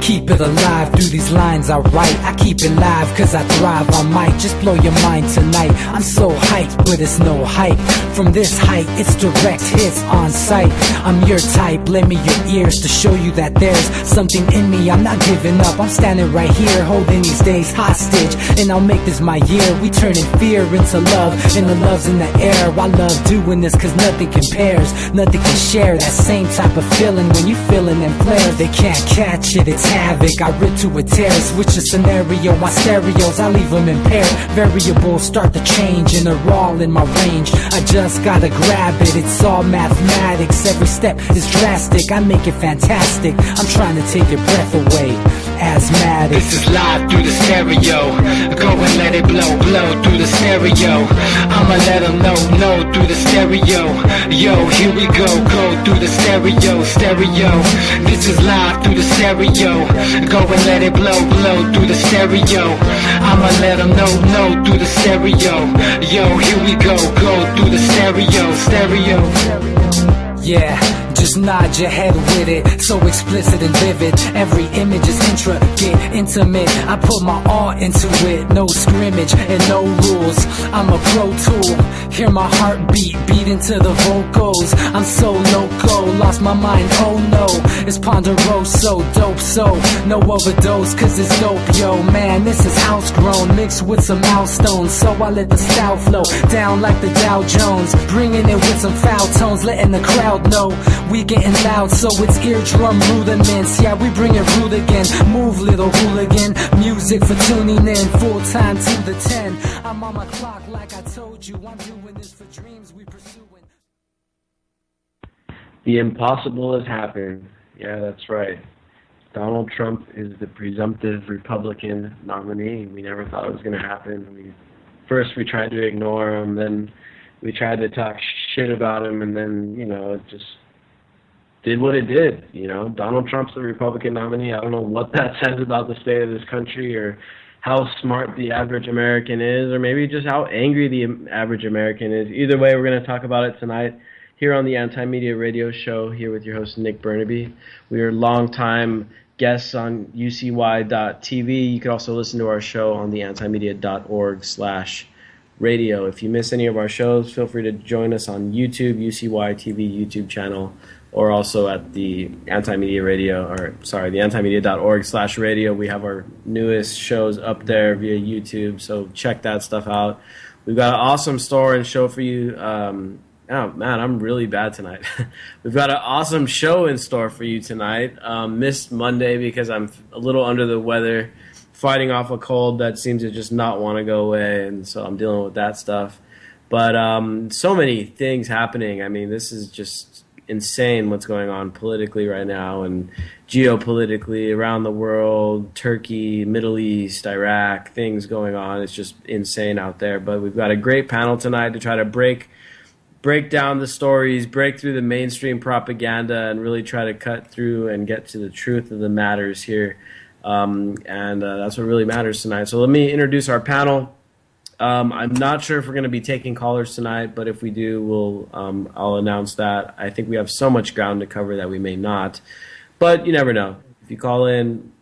keep it alive through these lines I write. I keep it live cause I thrive. I might just blow your mind tonight. I'm so hyped, but it's no hype. From this height, it's direct hits on sight. I'm your type, lend me your ears to show you that there's something in me. I'm not giving up, I'm standing right here, holding these days hostage. And I'll make this my year. We turning fear into love, and the love's in the air. I love doing this cause nothing compares. Nothing can share that same type of feeling when you feeling them flares. They can't catch it, it's havoc. I rip to a tear, switch the scenario. My stereos, I leave them impaired. Variables start to change and they're all in my range. I just gotta grab it, it's all mathematics. Every step is drastic, I make it fantastic. I'm trying to take your breath away. Asthmatic. This is live through the stereo. Go and let it blow, blow through the stereo. I'ma let them know through the stereo. Yo, here we go through the stereo, stereo. This is live through the stereo. Go and let it blow, blow through the stereo. I'ma let them know through the stereo. Yo, here we go through the stereo, stereo. Yeah, just nod your head with it, so explicit and vivid. Every image is intricate, intimate. I put my all into it, no scrimmage and no rules. I'm a pro tool, hear my heartbeat, beat into the vocals. I'm so loco, lost my mind, oh no. It's ponderoso, dope, so no overdose, cause it's dope, yo. Man, this is house grown, mixed with some milestones. So I let the style flow down like the Dow Jones, bringing it with some foul tones, letting the crowd know we getting loud, so it's eardrum rudiments. Yeah, we bring it rude again. Move, little hooligan. Music for tuning in, full time to the 10. I'm on my clock like I told you. I'm doing this for dreams we pursuing. The impossible has happened. Yeah, that's right. Donald Trump is the presumptive Republican nominee. We never thought it was going to happen. First we tried to ignore him, then we tried to talk shit about him, and then, it just did what it did. Donald Trump's the Republican nominee. I don't know what that says about the state of this country, or how smart the average American is, or maybe just how angry the average American is. Either way, we're going to talk about it tonight here on the Anti-Media Radio Show, here with your host, Nick Bernabe. We are longtime guests on UCY.tv. You can also listen to our show on the antimedia.org/radio. If you miss any of our shows, feel free to join us on YouTube, UCY TV YouTube channel, or also at the Anti-Media Radio, the antimedia.org/radio. We have our newest shows up there via YouTube, so check that stuff out. We've got an awesome story and show for you. Oh, man, I'm really bad tonight. We've got an awesome show in store for you tonight. Missed Monday because I'm a little under the weather, fighting off a cold that seems to just not want to go away, and so I'm dealing with that stuff. But so many things happening. I mean, this is just insane what's going on politically right now and geopolitically around the world, Turkey, Middle East, Iraq, things going on. It's just insane out there. But we've got a great panel tonight to try to break down the stories, break through the mainstream propaganda, and really try to cut through and get to the truth of the matters here. And that's what really matters tonight. So let me introduce our panel. I'm not sure if we're going to be taking callers tonight, but if we do, I'll announce that. I think we have so much ground to cover that we may not. But you never know. If you call in,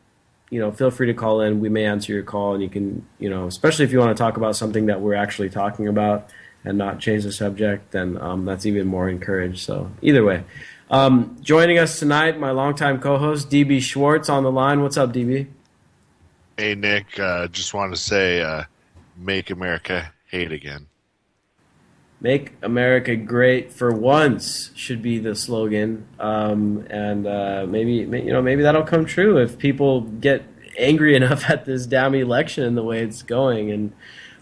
feel free to call in. We may answer your call, and you can, especially if you want to talk about something that we're actually talking about and not change the subject, then that's even more encouraged. So either way. Joining us tonight, my longtime co-host, DB Schwartz, on the line. What's up, DB? Hey, Nick. Just want to say, make America hate again. Make America great for once should be the slogan. And maybe that'll come true if people get angry enough at this damn election and the way it's going. And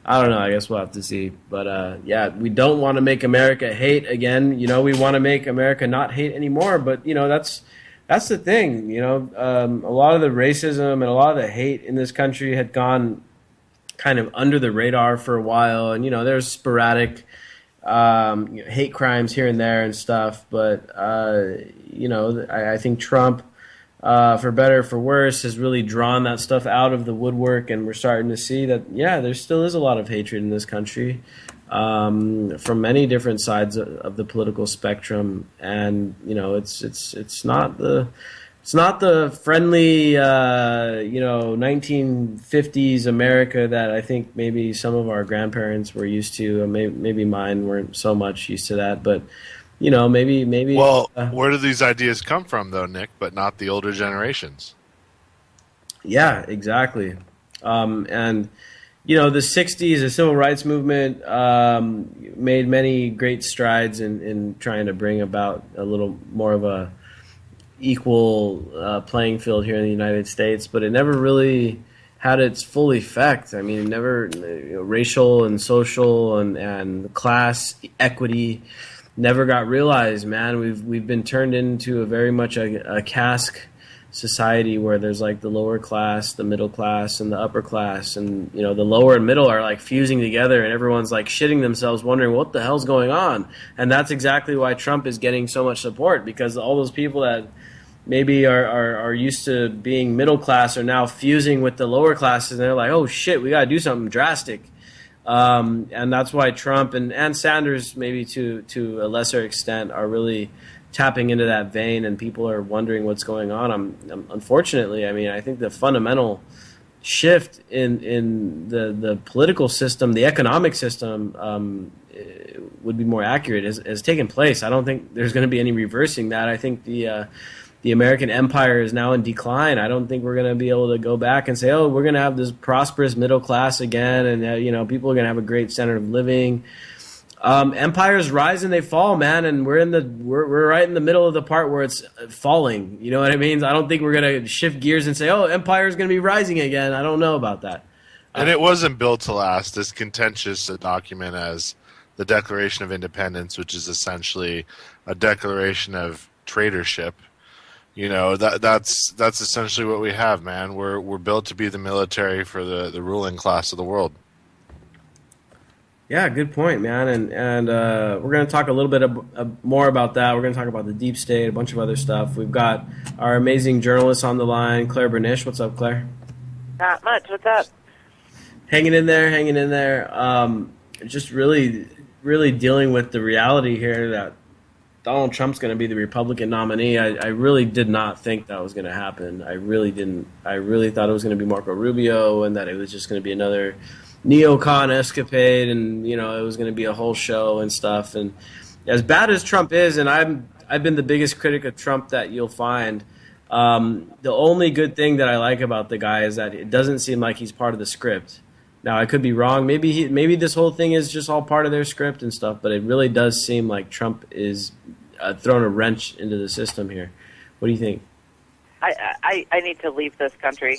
I don't know. I guess we'll have to see. But, we don't want to make America hate again. We want to make America not hate anymore. But, that's the thing. A lot of the racism and a lot of the hate in this country had gone kind of under the radar for a while. And, there's sporadic hate crimes here and there and stuff. But, I think Trump, for better or for worse, has really drawn that stuff out of the woodwork, and we're starting to see that, there still is a lot of hatred in this country from many different sides of the political spectrum, and it's not the It's not the friendly, 1950s America that I think maybe some of our grandparents were used to. Maybe mine weren't so much used to that, but maybe. Well, where do these ideas come from, though, Nick? But not the older generations. Yeah, exactly. And the '60s, the civil rights movement made many great strides in trying to bring about a little more of a equal playing field here in the United States, but it never really had its full effect. I mean, it never racial and social and class equity never got realized. Man, we've been turned into a very much a caste society where there's like the lower class, the middle class, and the upper class, and the lower and middle are like fusing together, and everyone's like shitting themselves, wondering what the hell's going on. And that's exactly why Trump is getting so much support, because all those people that maybe are used to being middle class are now fusing with the lower classes, and they're like, oh shit, we got to do something drastic. And that's why Trump and Sanders, maybe to a lesser extent, are really tapping into that vein, and people are wondering what's going on. Unfortunately, I mean, I think the fundamental shift in the political system, the economic system, would be more accurate, has taken place. I don't think there's going to be any reversing that. I think the American empire is now in decline. I don't think we're going to be able to go back and say, oh, we're going to have this prosperous middle class again, and people are going to have a great standard of living. Empires rise and they fall, man, and we're right in the middle of the part where it's falling. You know what I mean? I don't think we're going to shift gears and say, oh, empire is going to be rising again. I don't know about that. And it wasn't built to last. As contentious a document as the Declaration of Independence, which is essentially a declaration of traitorship. That's essentially what we have, man. We're built to be the military for the ruling class of the world. Yeah, good point, man. And we're going to talk a little bit more about that. We're going to talk about the deep state, a bunch of other stuff. We've got our amazing journalist on the line, Claire Bernish. What's up, Claire? Not much. What's up? Hanging in there. Just really, really dealing with the reality here that Donald Trump's going to be the Republican nominee. I really did not think that was going to happen. I really didn't. I really thought it was going to be Marco Rubio, and that it was just going to be another neocon escapade, and it was going to be a whole show and stuff. And as bad as Trump is, and I've been the biggest critic of Trump that you'll find. The only good thing that I like about the guy is that it doesn't seem like he's part of the script. Now, I could be wrong. Maybe this whole thing is just all part of their script and stuff, but it really does seem like Trump is throwing a wrench into the system here. What do you think? I need to leave this country.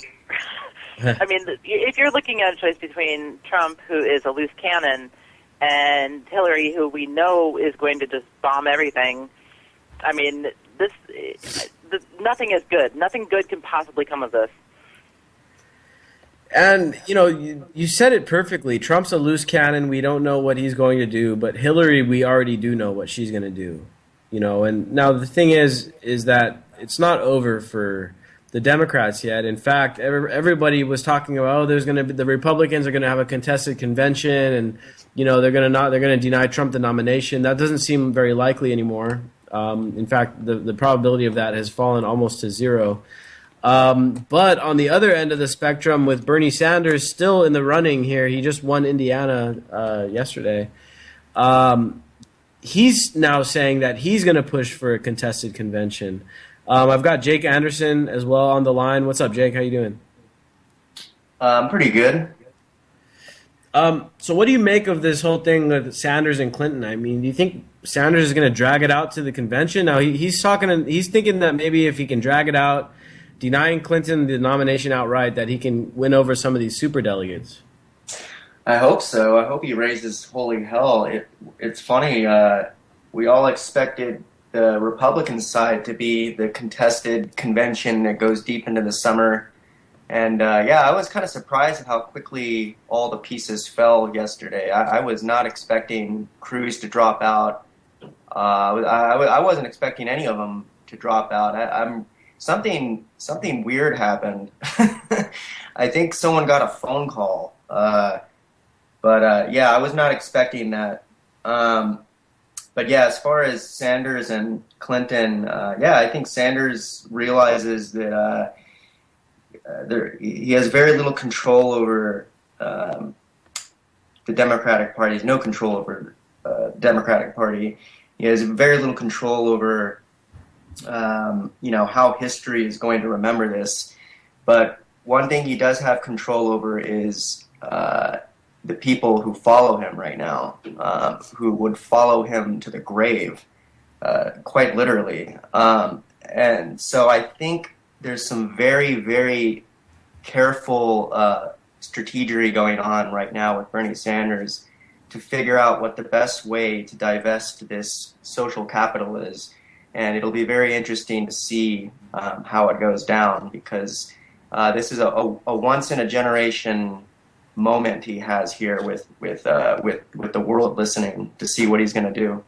I mean, if you're looking at a choice between Trump, who is a loose cannon, and Hillary, who we know is going to just bomb everything, I mean, nothing is good. Nothing good can possibly come of this. And, you said it perfectly. Trump's a loose cannon. We don't know what he's going to do. But Hillary, we already do know what she's going to do. And now the thing is that it's not over for the Democrats yet. In fact, everybody was talking about, there's going to be, the Republicans are going to have a contested convention, and, they're going to deny Trump the nomination. That doesn't seem very likely anymore. In fact, the probability of that has fallen almost to zero. But on the other end of the spectrum, with Bernie Sanders still in the running here, he just won Indiana yesterday. He's now saying that he's going to push for a contested convention. I've got Jake Anderson as well on the line. What's up, Jake? How you doing? Pretty good. So what do you make of this whole thing with Sanders and Clinton? I mean, do you think Sanders is going to drag it out to the convention? Now, he's thinking that maybe if he can drag it out, denying Clinton the nomination outright, that he can win over some of these superdelegates. I hope so. I hope he raises holy hell. It's funny. We all expected the Republican side to be the contested convention that goes deep into the summer. And, I was kind of surprised at how quickly all the pieces fell yesterday. I was not expecting Cruz to drop out. I wasn't expecting any of them to drop out. Something weird happened. I think someone got a phone call. But I was not expecting that. But yeah, as far as Sanders and Clinton, yeah, I think Sanders realizes that he has very little control over the Democratic Party. He has no control over the Democratic Party. He has very little control over, how history is going to remember this. But one thing he does have control over is the people who follow him right now, who would follow him to the grave, quite literally. And so I think there's some very, very careful strategy going on right now with Bernie Sanders to figure out what the best way to divest this social capital is. And it'll be very interesting to see how it goes down, because this is a once-in-a-generation moment he has here with the world listening to see what he's going to do.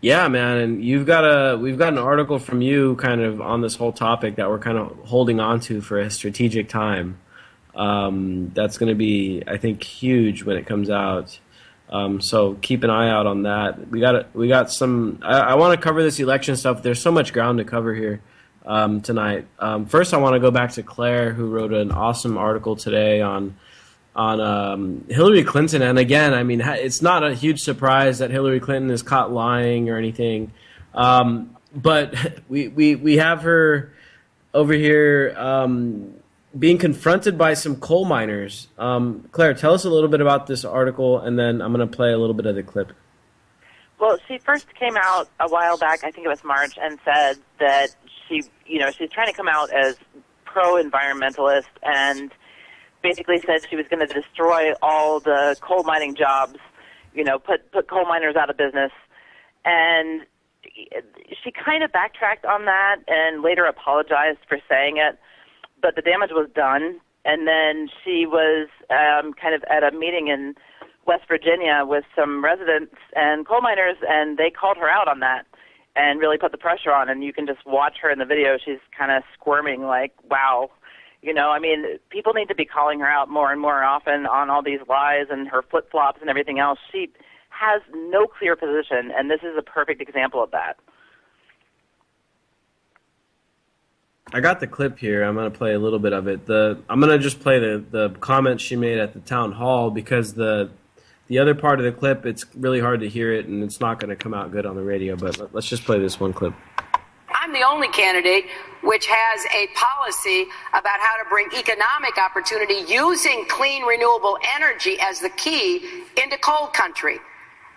Yeah, man, and we've got an article from you kind of on this whole topic that we're kind of holding on to for a strategic time. That's going to be, I think, huge when it comes out. So keep an eye out on that. We got some. I want to cover this election stuff. There's so much ground to cover here tonight. First, I want to go back to Claire, who wrote an awesome article today on Hillary Clinton. And again, I mean, it's not a huge surprise that Hillary Clinton is caught lying or anything. But we have her over here being confronted by some coal miners. Claire, tell us a little bit about this article, and then I'm going to play a little bit of the clip. Well, she first came out a while back, I think it was March, and said that she's trying to come out as pro-environmentalist, and basically said she was going to destroy all the coal mining jobs, put coal miners out of business. And she kind of backtracked on that and later apologized for saying it, but the damage was done. And then she was kind of at a meeting in West Virginia with some residents and coal miners, and they called her out on that and really put the pressure on. And you can just watch her in the video. She's kind of squirming like, wow. People need to be calling her out more and more often on all these lies and her flip-flops and everything else. She has no clear position, and this is a perfect example of that. I got the clip here. I'm going to play a little bit of it. I'm going to just play the comments she made at the town hall, because the other part of the clip, it's really hard to hear it, and it's not going to come out good on the radio. But let's just play this one clip. I'm the only candidate which has a policy about how to bring economic opportunity using clean, renewable energy as the key into coal country,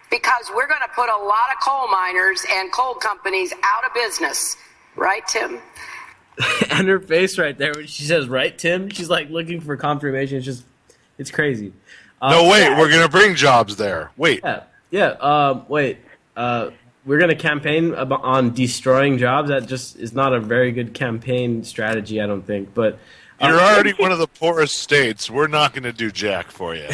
because we're going to put a lot of coal miners and coal companies out of business. Right, Tim? And her face right there when she says, right, Tim? She's like looking for confirmation. It's crazy. No, wait, we're going to bring jobs there. Wait. Wait. We're going to campaign on destroying jobs. That just is not a very good campaign strategy, I don't think. But you're already one of the poorest states. We're not going to do jack for you.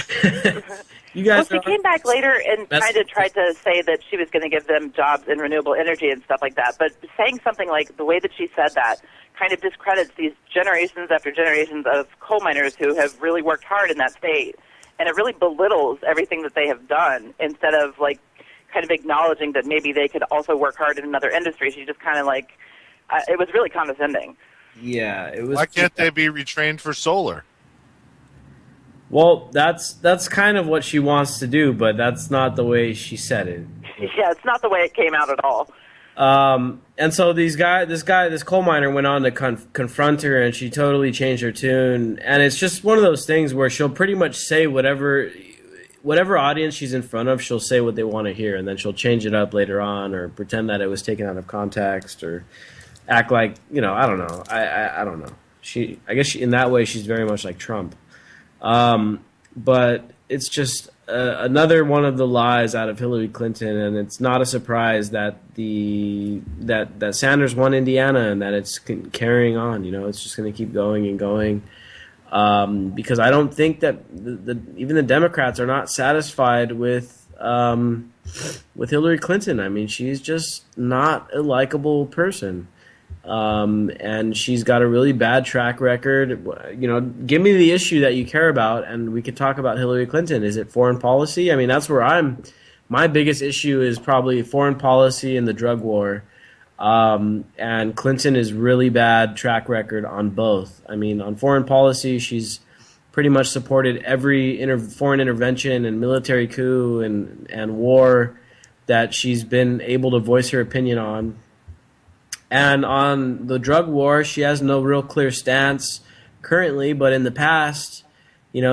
You guys. Well, she came back later and kind of tried to say that she was going to give them jobs in renewable energy and stuff like that. But saying something like the way that she said that kind of discredits these generations after generations of coal miners who have really worked hard in that state. And it really belittles everything that they have done, instead of like kind of acknowledging that maybe they could also work hard in another industry. She just kind of like, it was really condescending. Yeah, it was. Why can't they be retrained for solar? Well, that's kind of what she wants to do, but that's not the way she said it. Yeah, it's not the way it came out at all. And so this coal miner went on to confront her, and she totally changed her tune. And it's just one of those things where she'll pretty much say whatever audience she's in front of, she'll say what they want to hear, and then she'll change it up later on, or pretend that it was taken out of context, or act like, I don't know. I don't know. I guess in that way, she's very much like Trump. But it's just another one of the lies out of Hillary Clinton, and it's not a surprise that that Sanders won Indiana, and that it's carrying on. It's just going to keep going and going, because I don't think that even the Democrats are not satisfied with Hillary Clinton. I mean, she's just not a likable person. And she's got a really bad track record. Give me the issue that you care about, and we could talk about Hillary Clinton. Is it foreign policy? I mean, that's where I'm My biggest issue is probably foreign policy and the drug war. And Clinton is really bad track record on both. I mean, on foreign policy, she's pretty much supported every foreign intervention and military coup and war that she's been able to voice her opinion on. And on the drug war, she has no real clear stance currently, but in the past,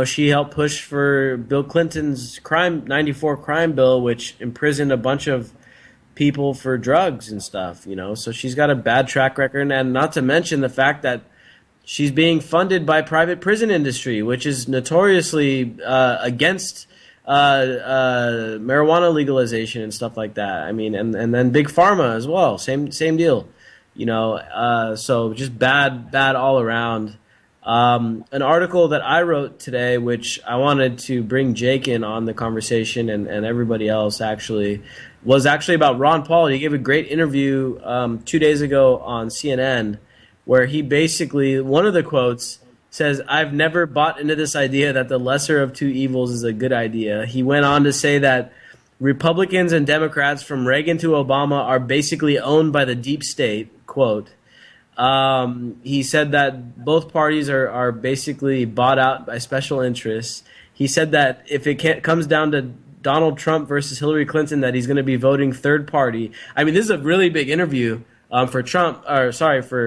she helped push for Bill Clinton's 94 crime bill, which imprisoned a bunch of people for drugs and stuff, So she's got a bad track record, and not to mention the fact that she's being funded by private prison industry, which is notoriously against marijuana legalization and stuff like that. I mean, and then big pharma as well, same deal. So just bad all around. An article that I wrote today, which I wanted to bring Jake in on the conversation and everybody else was actually about Ron Paul. He gave a great interview 2 days ago on CNN where he basically, one of the quotes says, "I've never bought into this idea that the lesser of two evils is a good idea." He went on to say that Republicans and Democrats from Reagan to Obama are basically owned by the deep state, quote. He said that both parties are basically bought out by special interests. He said that if it comes down to Donald Trump versus Hillary Clinton, that he's going to be voting third party. I mean, this is a really big interview for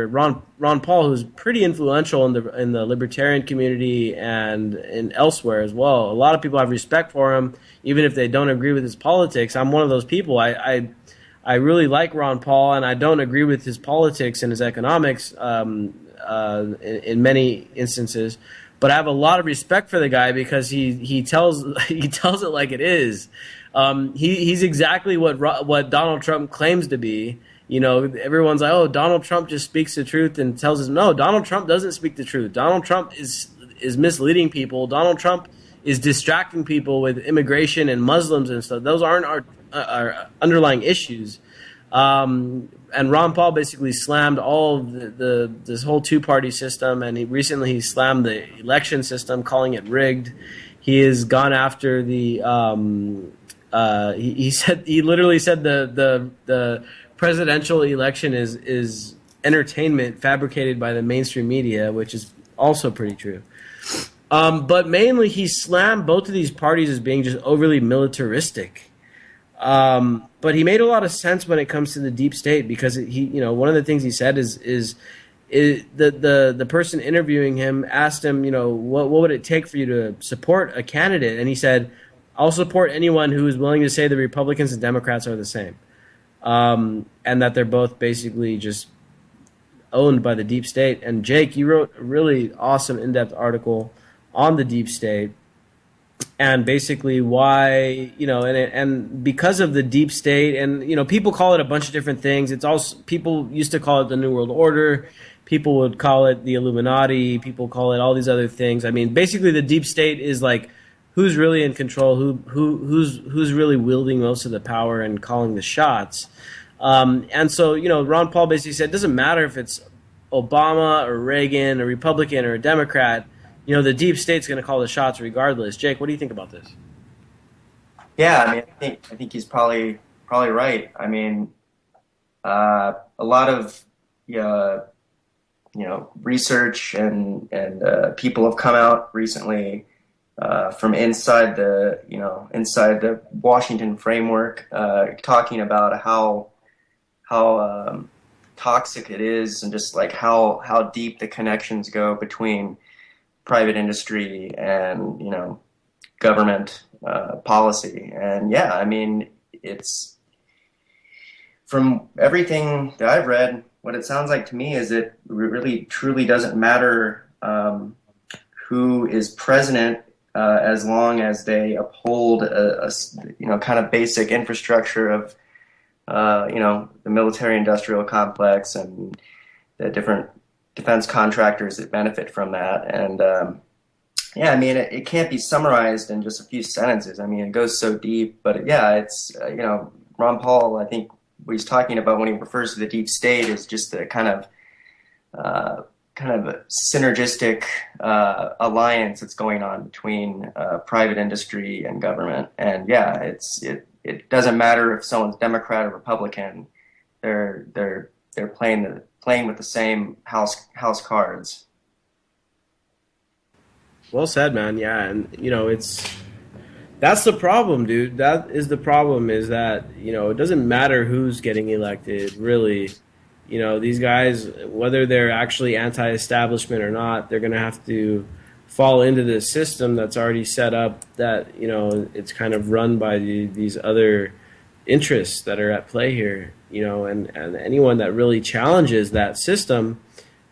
Ron Paul, who's pretty influential in the libertarian community and elsewhere as well. A lot of people have respect for him, even if they don't agree with his politics. I'm one of those people. I really like Ron Paul, and I don't agree with his politics and his economics in many instances. But I have a lot of respect for the guy because he tells it like it is. He's exactly what Donald Trump claims to be. Everyone's like, "Oh, Donald Trump just speaks the truth," and tells us, "No, Donald Trump doesn't speak the truth. Donald Trump is misleading people. Donald Trump is distracting people with immigration and Muslims and stuff. Those aren't our underlying issues." And Ron Paul basically slammed all this whole two-party system, and he slammed the election system, calling it rigged. He has gone after the he literally said the presidential election is entertainment fabricated by the mainstream media, which is also pretty true. But mainly he slammed both of these parties as being just overly militaristic. But he made a lot of sense when it comes to the deep state because one of the things he said is the person interviewing him asked him, what would it take for you to support a candidate? And he said, "I'll support anyone who is willing to say the Republicans and Democrats are the same." And that they're both basically just owned by the deep state. And Jake, you wrote a really awesome in-depth article on the deep state and basically why, and because of the deep state, and, people call it a bunch of different things. It's also, people used to call it the New World Order. People would call it the Illuminati. People call it all these other things. I mean, basically the deep state is like, who's really in control, who's really wielding most of the power and calling the shots. And so, Ron Paul basically said, it doesn't matter if it's Obama or Reagan, a Republican or a Democrat, the deep state's going to call the shots regardless. Jake, what do you think about this? Yeah, I mean, I think he's probably right. I mean, a lot of research and people have come out recently from inside the Washington framework, talking about how toxic it is, and just like how deep the connections go between private industry and government policy. And yeah, I mean, it's, from everything that I've read, what it sounds like to me is it really truly doesn't matter who is president, as long as they uphold a kind of basic infrastructure of the military-industrial complex and the different defense contractors that benefit from that. And yeah, I mean, it can't be summarized in just a few sentences. I mean, it goes so deep. But yeah, it's Ron Paul, I think what he's talking about when he refers to the deep state is just the kind of kind of a synergistic alliance that's going on between private industry and government. And yeah, it doesn't matter if someone's Democrat or Republican; they're playing with the same house cards. Well said, man. Yeah, and that's the problem, dude. That is the problem. Is that it doesn't matter who's getting elected, really. These guys, whether they're actually anti-establishment or not, they're going to have to fall into this system that's already set up. That it's kind of run by these other interests that are at play here. And anyone that really challenges that system.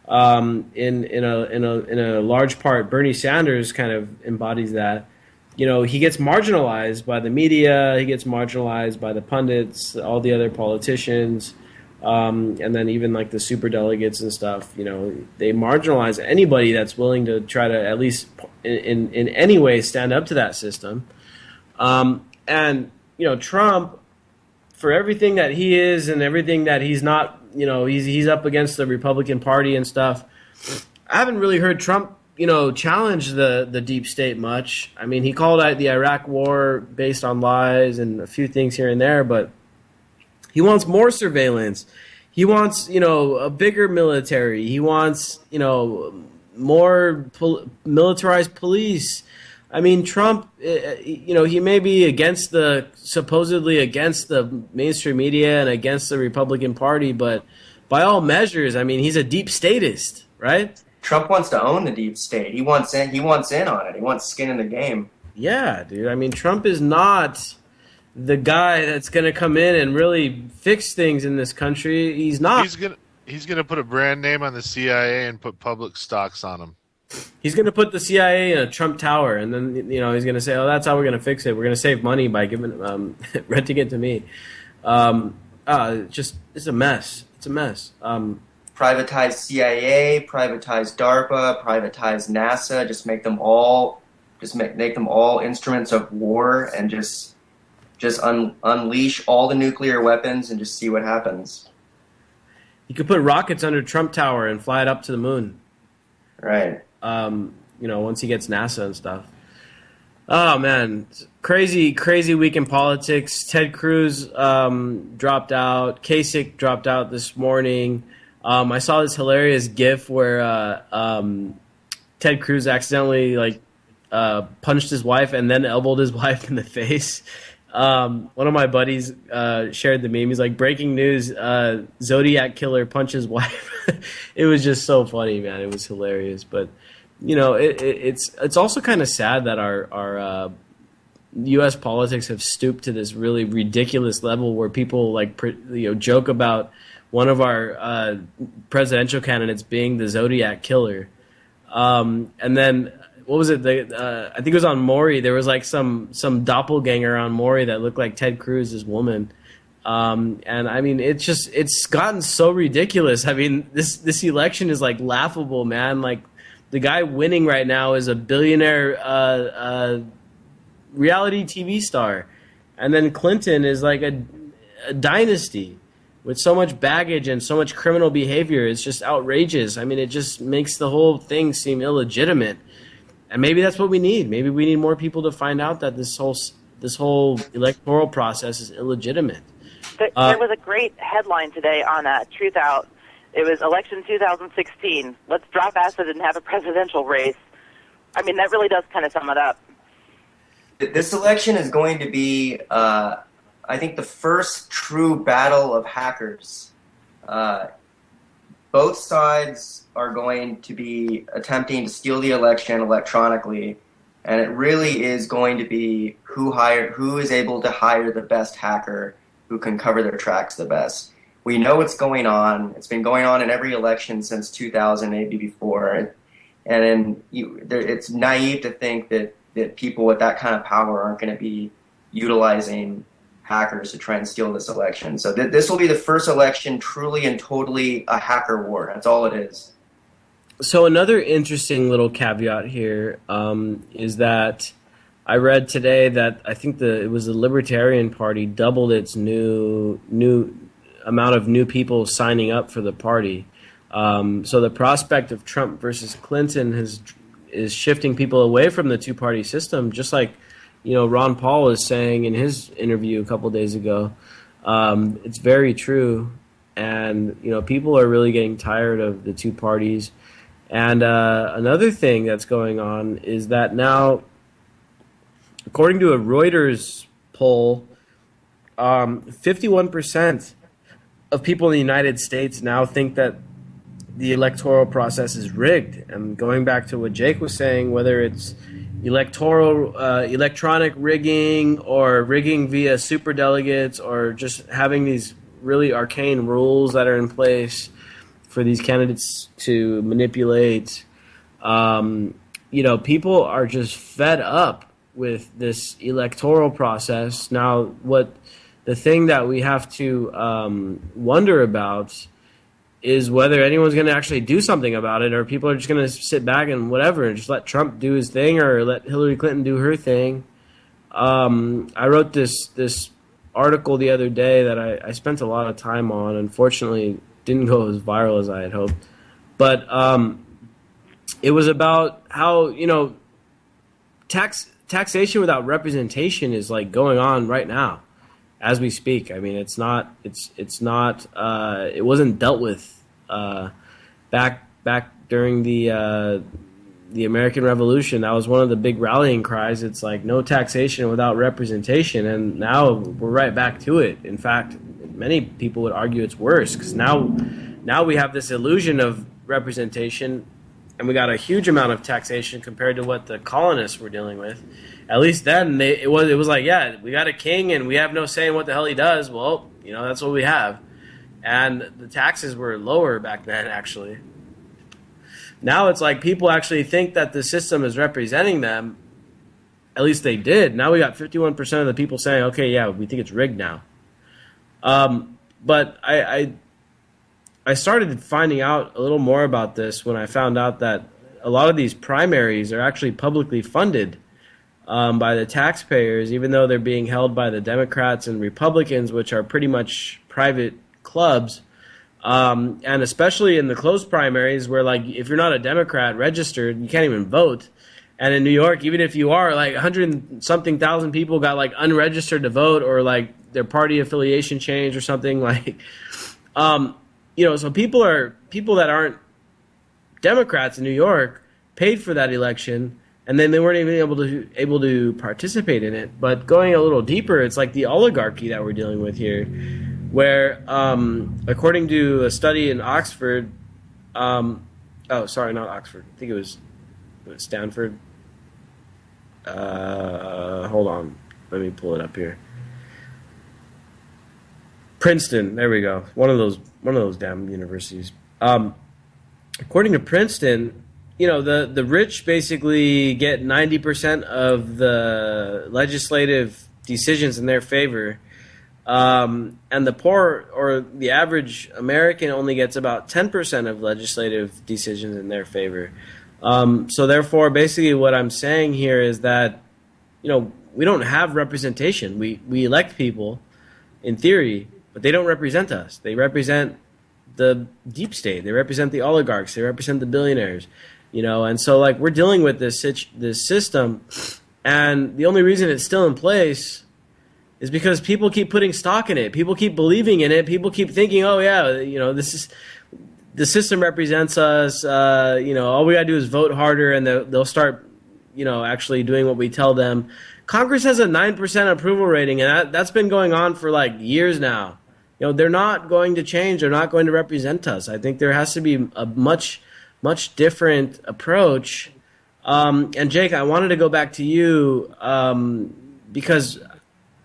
In a large part, Bernie Sanders kind of embodies that. He gets marginalized by the media, he gets marginalized by the pundits, all the other politicians, and then even like the superdelegates and stuff. They marginalize anybody that's willing to try to at least in any way stand up to that system. And Trump, for everything that he is and everything that he's not. He's up against the Republican Party and stuff. I haven't really heard Trump, challenge the deep state much. I mean, he called out the Iraq war based on lies and a few things here and there, but he wants more surveillance. He wants, a bigger military. He wants, more militarized police. I mean, Trump, he may be supposedly against the mainstream media and against the Republican Party, but by all measures, I mean, he's a deep statist, right? Trump wants to own the deep state. He wants in on it. He wants skin in the game. Yeah, dude. I mean, Trump is not the guy that's going to come in and really fix things in this country. He's not. He's gonna put a brand name on the CIA and put public stocks on them. He's going to put the CIA in a Trump Tower, and then he's going to say, "Oh, that's how we're going to fix it. We're going to save money by giving renting it to me." It's a mess. It's a mess. Privatize CIA, privatize DARPA, privatize NASA. Just make them all instruments of war, and just unleash all the nuclear weapons and just see what happens. You could put rockets under Trump Tower and fly it up to the moon. Right. Once he gets NASA and stuff. Oh, man. Crazy week in politics. Ted Cruz dropped out. Kasich dropped out this morning. I saw this hilarious GIF where Ted Cruz accidentally punched his wife and then elbowed his wife in the face. One of my buddies shared the meme. He's like, "Breaking news, Zodiac killer punches wife." It was just so funny, man. It was hilarious. But, it's also kind of sad that our U.S. politics have stooped to this really ridiculous level where people joke about one of our presidential candidates being the Zodiac killer. And then, what was it? I think it was on Maury. There was some doppelganger on Maury that looked like Ted Cruz's woman. And I mean, it's gotten so ridiculous. I mean, this election is laughable, man. The guy winning right now is a billionaire reality TV star, and then Clinton is like a dynasty with so much baggage and so much criminal behavior. It's just outrageous. I mean, it just makes the whole thing seem illegitimate. And maybe that's what we need. Maybe we need more people to find out that this whole electoral process is illegitimate. There was a great headline today on Truth Out. It was election 2016. Let's drop acid and have a presidential race. I mean, that really does kind of sum it up. This election is going to be, I think, the first true battle of hackers. Both sides are going to be attempting to steal the election electronically, and it really is going to be who is able to hire the best hacker who can cover their tracks the best. We know what's going on. It's been going on in every election since 2000, maybe before, and it's naive to think that people with that kind of power aren't going to be utilizing hackers to try and steal this election. So this will be the first election truly and totally a hacker war. That's all it is. So another interesting little caveat here is that I read today that I think it was the Libertarian Party doubled its new amount of new people signing up for the party. So the prospect of Trump versus Clinton is shifting people away from the two-party system, just like Ron Paul was saying in his interview a couple days ago. It's very true, and people are really getting tired of the two parties. And another thing that's going on is that now, according to a Reuters poll, 51% of people in the United States now think that the electoral process is rigged. And going back to what Jake was saying, whether it's electronic rigging or rigging via superdelegates or just having these really arcane rules that are in place for these candidates to manipulate, people are just fed up with this electoral process. Now, the thing that we have to wonder about is whether anyone's going to actually do something about it, or people are just going to sit back and whatever and just let Trump do his thing or let Hillary Clinton do her thing. I wrote this article the other day that I spent a lot of time on. Unfortunately, didn't go as viral as I had hoped. But it was about how, taxation without representation is like going on right now as we speak. I mean, it wasn't dealt with back during the American Revolution. That was one of the big rallying cries. It's like no taxation without representation, and now we're right back to it. In fact, many people would argue it's worse because now we have this illusion of representation, and we got a huge amount of taxation compared to what the colonists were dealing with. At least then, it was like, yeah, we got a king and we have no say in what the hell he does. Well, that's what we have. And the taxes were lower back then, actually. Now it's like people actually think that the system is representing them. At least they did. Now we got 51% of the people saying, okay, yeah, we think it's rigged now. But I started finding out a little more about this when I found out that a lot of these primaries are actually publicly funded by the taxpayers, even though they're being held by the Democrats and Republicans, which are pretty much private clubs. And especially in the closed primaries where, like, if you're not a Democrat registered, you can't even vote. And in New York, even if you are, like 100-something thousand people got like unregistered to vote, or like their party affiliation changed or something. Like, so people that aren't Democrats in New York paid for that election, and then they weren't even able to participate in it. But going a little deeper, it's like the oligarchy that we're dealing with here, where according to a study in Oxford, not Oxford, I think it was Stanford. Hold on, let me pull it up here. Princeton, there we go. One of those damn universities. According to Princeton, the rich basically get 90% of the legislative decisions in their favor, and the poor, or the average American, only gets about 10% of legislative decisions in their favor. So therefore, basically what I'm saying here is that, we don't have representation. We elect people, in theory, but they don't represent us. They represent the deep state. They represent the oligarchs. They represent the billionaires, and so like we're dealing with this system, and the only reason it's still in place is because people keep putting stock in it. People keep believing in it. People keep thinking, oh yeah, the system represents us. All we gotta do is vote harder, and they'll start, actually doing what we tell them. Congress has a 9% approval rating, and that's been going on for like years now. They're not going to change. They're not going to represent us. I think there has to be a much different approach. And Jake, I wanted to go back to you because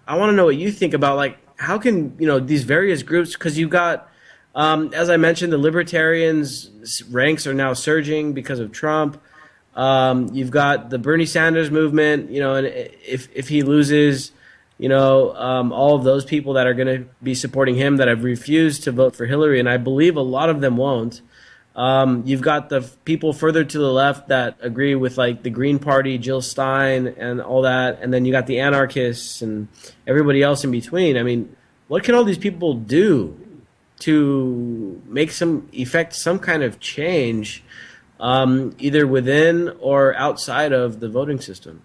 I want to know what you think about, like, how can these various groups, because you've got, as I mentioned, the libertarians' ranks are now surging because of Trump. You've got the Bernie Sanders movement, and if he loses, all of those people that are going to be supporting him that have refused to vote for Hillary, and I believe a lot of them won't. You've got the people further to the left that agree with, like, the Green Party, Jill Stein, and all that, and then you got the anarchists and everybody else in between. I mean, what can all these people do to make some kind of change, either within or outside of the voting system?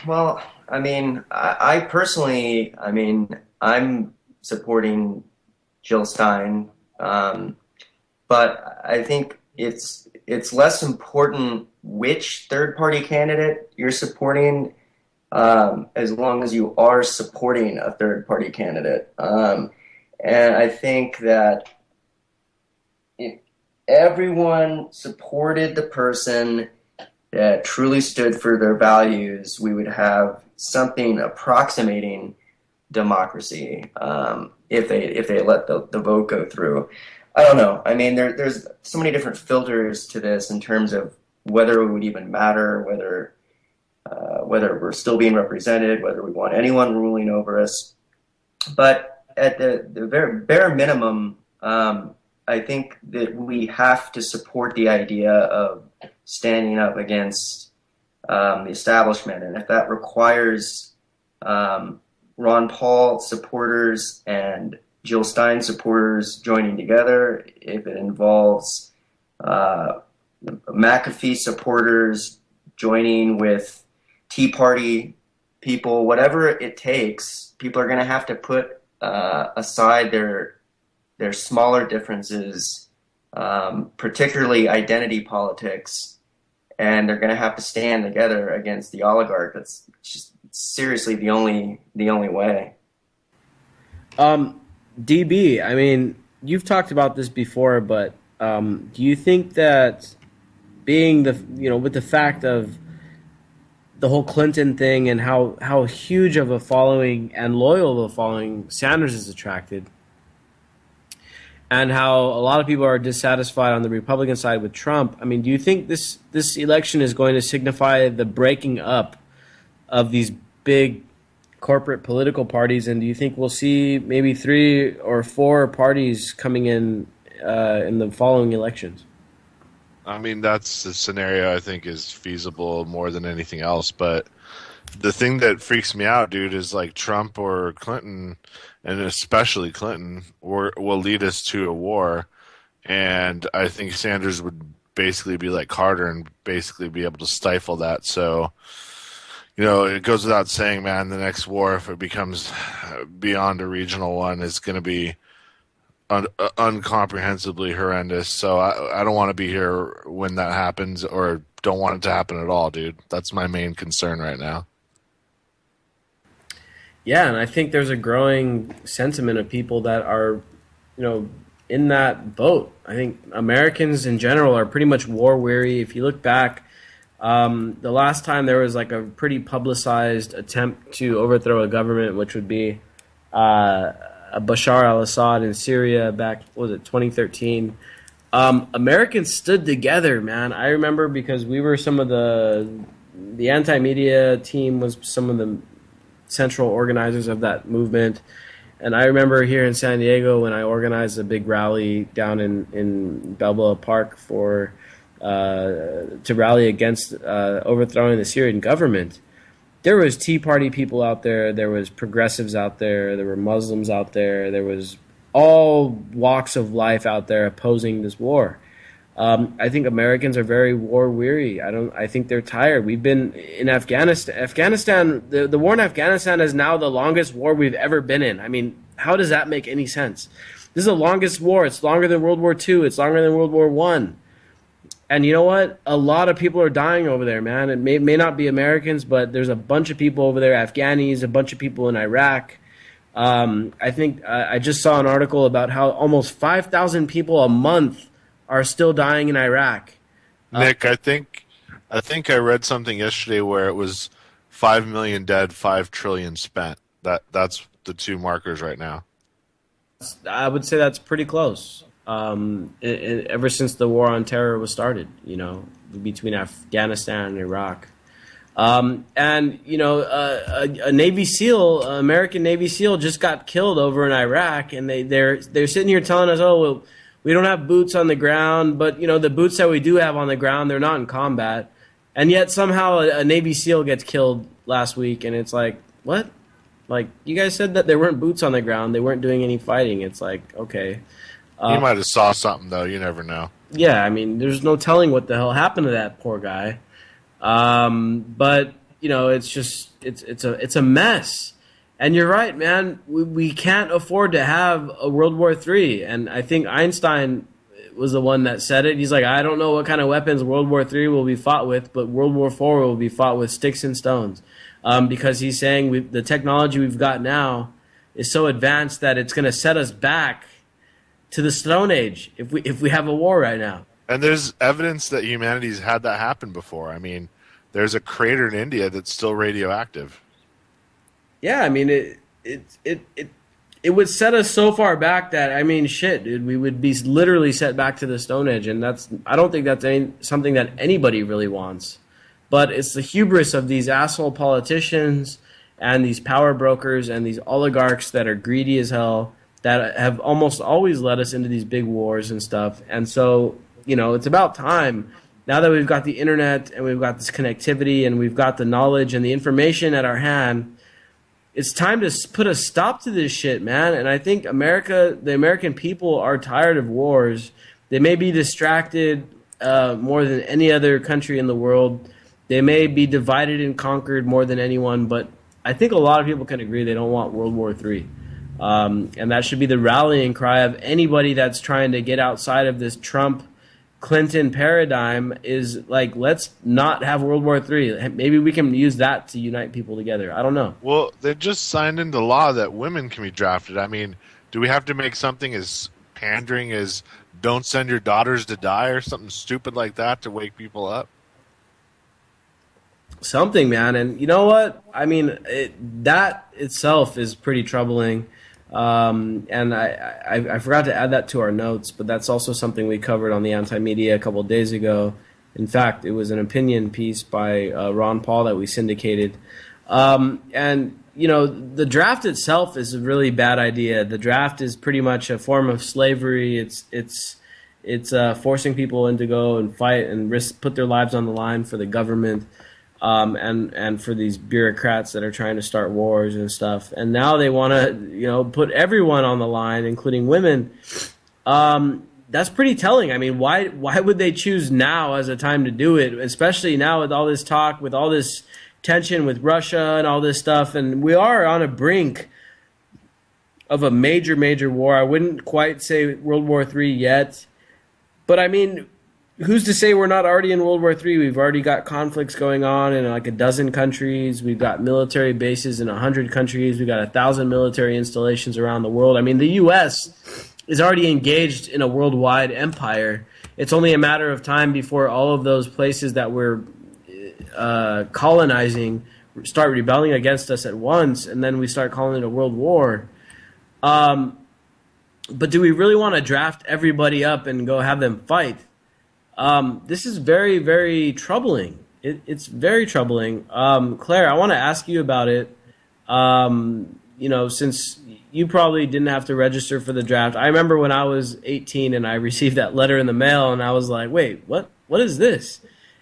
Well, I mean, I personally, I mean, I'm supporting Jill Stein, but I think it's less important which third-party candidate you're supporting, as long as you are supporting a third-party candidate. And I think that if everyone supported the person that truly stood for their values, we would have something approximating democracy, if they let the vote go through. I don't know. I mean, there's so many different filters to this in terms of whether it would even matter, whether we're still being represented, whether we want anyone ruling over us. But at the very bare minimum, I think that we have to support the idea of standing up against the establishment. And if that requires Ron Paul supporters and Jill Stein supporters joining together, if it involves McAfee supporters joining with Tea Party people, whatever it takes, people are going to have to put aside their smaller differences, particularly identity politics, and they're going to have to stand together against the oligarch. That's just seriously the only way. DB, I mean, you've talked about this before, but do you think that being with the fact of the whole Clinton thing and how huge of a following and loyal of a following Sanders has attracted, and how a lot of people are dissatisfied on the Republican side with Trump, I mean, do you think this election is going to signify the breaking up of these big corporate political parties, and do you think we'll see maybe 3 or 4 parties coming in the following elections? I mean, that's the scenario I think is feasible more than anything else. But the thing that freaks me out, dude, is like Trump or Clinton, and especially Clinton, will lead us to a war. And I think Sanders would basically be like Carter and basically be able to stifle that. So, it goes without saying, man, the next war, if it becomes beyond a regional one, is going to be uncomprehensibly horrendous. So I don't want to be here when that happens, or don't want it to happen at all, dude. That's my main concern right now. Yeah, and I think there's a growing sentiment of people that are, in that boat. I think Americans in general are pretty much war weary. If you look back, the last time there was like a pretty publicized attempt to overthrow a government, which would be Bashar al-Assad in Syria back, 2013? Americans stood together, man. I remember because we were some of the anti-media team was some of the central organizers of that movement. And I remember here in San Diego when I organized a big rally down in Balboa Park to rally against overthrowing the Syrian government. There was Tea Party people out there. There was progressives out there. There were Muslims out there. There was all walks of life out there opposing this war. I think Americans are very war weary. I think they're tired. We've been in Afghanistan. The war in Afghanistan is now the longest war we've ever been in. I mean, how does that make any sense? This is the longest war. It's longer than World War II. It's longer than World War I. And you know what? A lot of people are dying over there, man. It may not be Americans, but there's a bunch of people over there, Afghanis, a bunch of people in Iraq. I think I just saw an article about how almost 5,000 people a month are still dying in Iraq. Nick, I think I read something yesterday where it was 5 million dead, 5 trillion spent. That's the two markers right now. I would say that's pretty close. Ever since the war on terror was started, between Afghanistan and Iraq. A Navy SEAL, American Navy SEAL, just got killed over in Iraq, and they're sitting here telling us, oh, well, we don't have boots on the ground, but the boots that we do have on the ground, they're not in combat, and yet somehow a Navy SEAL gets killed last week, and it's like, what? Like, you guys said that there weren't boots on the ground. They weren't doing any fighting. It's like, okay. He might have saw something, though. You never know. Yeah, I mean, there's no telling what the hell happened to that poor guy. But, it's just, it's a mess. And you're right, man. We can't afford to have a World War III. And I think Einstein was the one that said it. He's like, I don't know what kind of weapons World War III will be fought with, but World War IV will be fought with sticks and stones. Because he's saying the technology we've got now is so advanced that it's going to set us back to the Stone Age if we have a war right now. And there's evidence that humanity's had that happen before. I mean, there's a crater in India that's still radioactive. Yeah, I mean, it would set us so far back that, I mean, shit, dude, we would be literally set back to the Stone Age, and I don't think that's something that anybody really wants. But it's the hubris of these asshole politicians and these power brokers and these oligarchs that are greedy as hell that have almost always led us into these big wars and stuff. And so, it's about time, now that we've got the internet and we've got this connectivity and we've got the knowledge and the information at our hand, it's time to put a stop to this shit, man. And I think the American people are tired of wars. They may be distracted more than any other country in the world. They may be divided and conquered more than anyone, but I think a lot of people can agree they don't want World War III. And that should be the rallying cry of anybody that's trying to get outside of this Trump-Clinton paradigm is like, let's not have World War III. Maybe we can use that to unite people together. I don't know. Well, they just signed into law that women can be drafted. I mean, do we have to make something as pandering as don't send your daughters to die or something stupid like that to wake people up? Something, man. And you know what? I mean, that itself is pretty troubling. And I forgot to add that to our notes, but that's also something we covered on the Anti-Media a couple of days ago. In fact, it was an opinion piece by Ron Paul that we syndicated. And, the draft itself is a really bad idea. The draft is pretty much a form of slavery. It's forcing people in to go and fight and put their lives on the line for the government. And for these bureaucrats that are trying to start wars and stuff. And now they want to, put everyone on the line, including women. That's pretty telling. I mean, why would they choose now as a time to do it, especially now with all this talk, with all this tension with Russia and all this stuff? And we are on a brink of a major, major war. I wouldn't quite say World War III yet. But, I mean, who's to say we're not already in World War III? We've already got conflicts going on in like a dozen countries. We've got military bases in 100 countries. We've got 1,000 military installations around the world. I mean, the U.S. is already engaged in a worldwide empire. It's only a matter of time before all of those places that we're colonizing start rebelling against us at once, and then we start calling it a world war. But do we really want to draft everybody up and go have them fight? This is very, very troubling. It's very troubling. Claire, I want to ask you about it. Since you probably didn't have to register for the draft. I remember when I was 18 and I received that letter in the mail, and I was like, wait, what is this?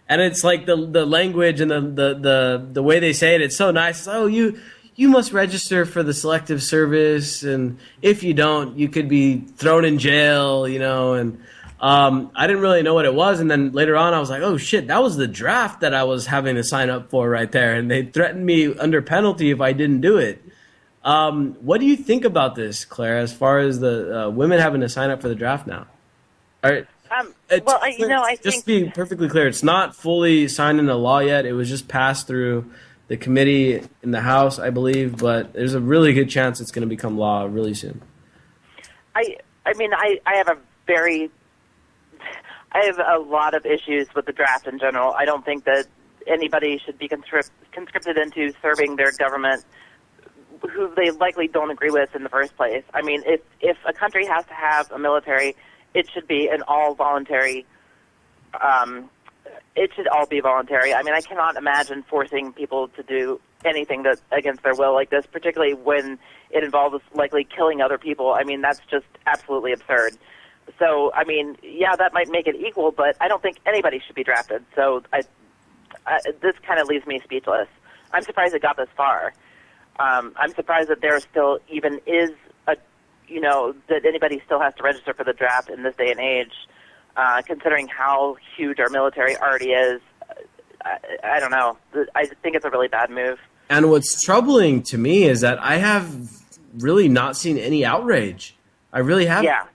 And it's like the language and the way they say it, it's so nice. It's, oh, you must register for the Selective Service, and if you don't, you could be thrown in jail, and I didn't really know what it was, and then later on I was like, oh shit, that was the draft that I was having to sign up for right there, and they threatened me under penalty if I didn't do it. What do you think about this, Claire, as far as the women having to sign up for the draft now? All right. I think... Just to be perfectly clear, it's not fully signed into law yet. It was just passed through the committee in the House, I believe, but there's a really good chance it's going to become law really soon. I have a lot of issues with the draft in general. I don't think that anybody should be conscripted into serving their government who they likely don't agree with in the first place. I mean, if a country has to have a military, it should be an all-voluntary, it should all be voluntary. I mean, I cannot imagine forcing people to do anything that against their will like this, particularly when it involves likely killing other people. I mean, that's just absolutely absurd. So, I mean, yeah, that might make it equal, but I don't think anybody should be drafted. So this kind of leaves me speechless. I'm surprised it got this far. I'm surprised that there still even is that anybody still has to register for the draft in this day and age, considering how huge our military already is. I don't know. I think it's a really bad move. And what's troubling to me is that I have really not seen any outrage. I really haven't. Yeah.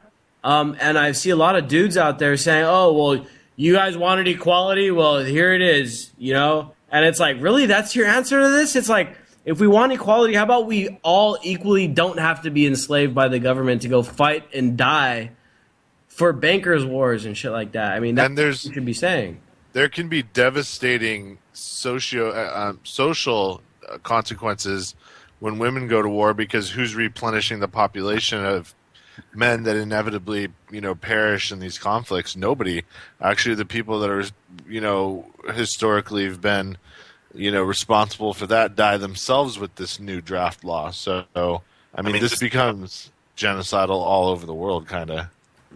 And I see a lot of dudes out there saying, "Oh, well, you guys wanted equality. Well, here it is," And it's like, really, that's your answer to this? It's like, if we want equality, how about we all equally don't have to be enslaved by the government to go fight and die for bankers' wars and shit like that? I mean, that's what you should be saying. There can be devastating social consequences when women go to war, because who's replenishing the population of men that inevitably, perish in these conflicts? Nobody. Actually, the people that are, historically have been, responsible for that die themselves with this new draft law. So, I mean, this becomes genocidal all over the world, kind of.